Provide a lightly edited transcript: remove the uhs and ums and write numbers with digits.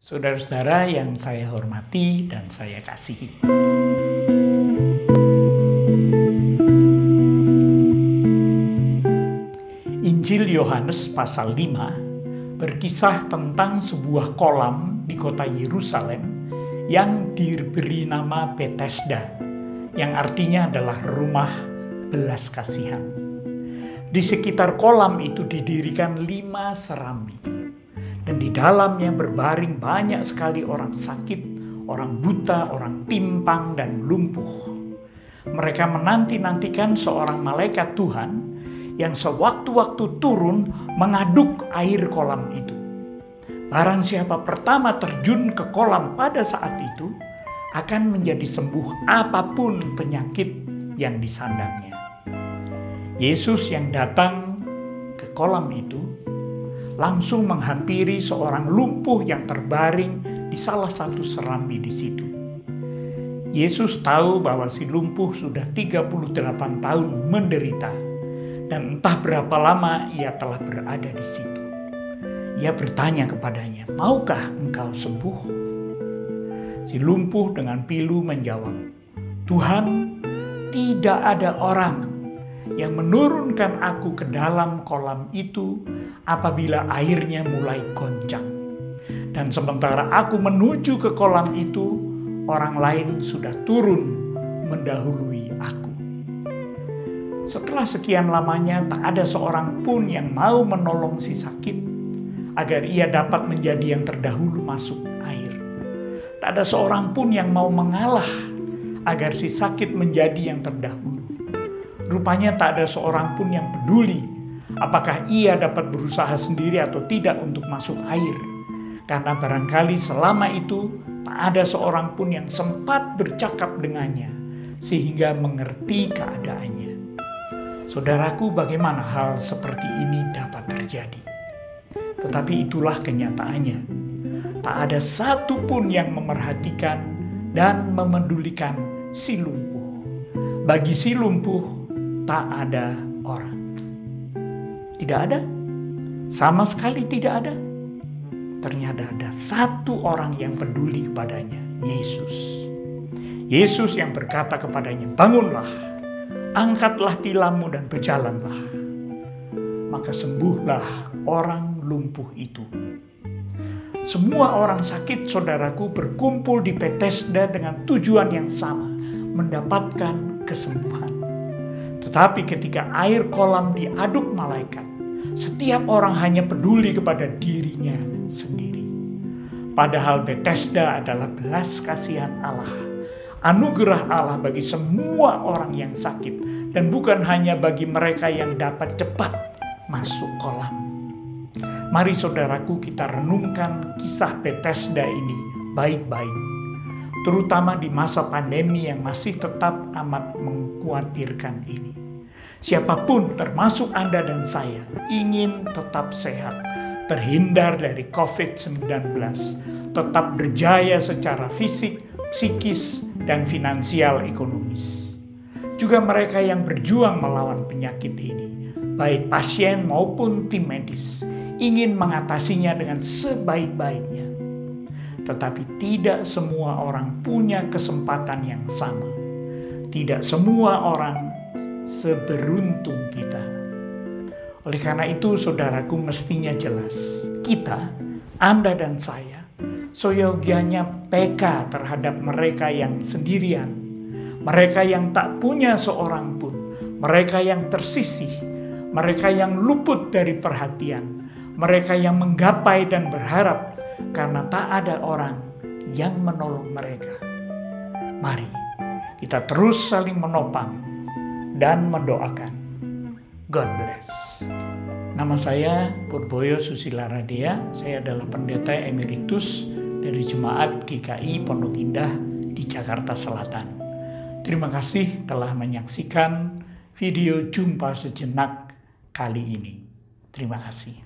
Saudara-saudara yang saya hormati dan saya kasihi. Injil Yohanes pasal 5 berkisah tentang sebuah kolam di kota Yerusalem yang diberi nama Bethesda, yang artinya adalah rumah belas kasihan. Di sekitar kolam itu didirikan 5 serambi. Dan di dalamnya berbaring banyak sekali orang sakit, orang buta, orang timpang, dan lumpuh. Mereka menanti-nantikan seorang malaikat Tuhan yang sewaktu-waktu turun mengaduk air kolam itu. Barang siapa pertama terjun ke kolam pada saat itu akan menjadi sembuh apapun penyakit yang disandangnya. Yesus yang datang ke kolam itu langsung menghampiri seorang lumpuh yang terbaring di salah satu serambi di situ. Yesus tahu bahwa si lumpuh sudah 38 tahun menderita dan entah berapa lama ia telah berada di situ. Ia bertanya kepadanya, "Maukah engkau sembuh?" Si lumpuh dengan pilu menjawab, "Tuhan, tidak ada orang yang menurunkan aku ke dalam kolam itu apabila airnya mulai goncang. Dan sementara aku menuju ke kolam itu, orang lain sudah turun mendahului aku." Setelah sekian lamanya, tak ada seorang pun yang mau menolong si sakit agar ia dapat menjadi yang terdahulu masuk air. Tak ada seorang pun yang mau mengalah agar si sakit menjadi yang terdahulu. Rupanya tak ada seorang pun yang peduli apakah ia dapat berusaha sendiri atau tidak untuk masuk air. Karena barangkali selama itu tak ada seorang pun yang sempat bercakap dengannya sehingga mengerti keadaannya. Saudaraku, bagaimana hal seperti ini dapat terjadi? Tetapi itulah kenyataannya. Tak ada satu pun yang memerhatikan dan memedulikan si lumpuh. Bagi si lumpuh tak ada orang. Tidak ada, sama sekali tidak ada. Ternyata ada satu orang yang peduli kepadanya, Yesus. Yesus yang berkata kepadanya, "Bangunlah, angkatlah tilammu dan berjalanlah." Maka sembuhlah orang lumpuh itu. Semua orang sakit, saudaraku, berkumpul di Bethesda dengan tujuan yang sama, mendapatkan kesembuhan. Tetapi ketika air kolam diaduk malaikat, setiap orang hanya peduli kepada dirinya sendiri. Padahal Bethesda adalah belas kasihan Allah, anugerah Allah bagi semua orang yang sakit, dan bukan hanya bagi mereka yang dapat cepat masuk kolam. Mari saudaraku, kita renungkan kisah Bethesda ini baik-baik, terutama di masa pandemi yang masih tetap amat mengkhawatirkan ini. Siapapun termasuk Anda dan saya ingin tetap sehat, terhindar dari COVID-19, tetap berjaya secara fisik, psikis, dan finansial ekonomis. Juga mereka yang berjuang melawan penyakit ini, baik pasien maupun tim medis, ingin mengatasinya dengan sebaik-baiknya. Tetapi tidak semua orang punya kesempatan yang sama. Tidak semua orang seberuntung kita. Oleh karena itu, saudaraku, mestinya jelas, kita, Anda dan saya, seyogianya peka terhadap mereka yang sendirian, mereka yang tak punya seorang pun, mereka yang tersisih, mereka yang luput dari perhatian, mereka yang menggapai dan berharap karena tak ada orang yang menolong mereka. Mari kita terus saling menopang dan mendoakan. God bless. Nama saya Purboyo Susila Radia. Saya adalah pendeta emeritus dari Jemaat GKI Pondok Indah di Jakarta Selatan. Terima kasih telah menyaksikan video Jumpa Sejenak kali ini. Terima kasih.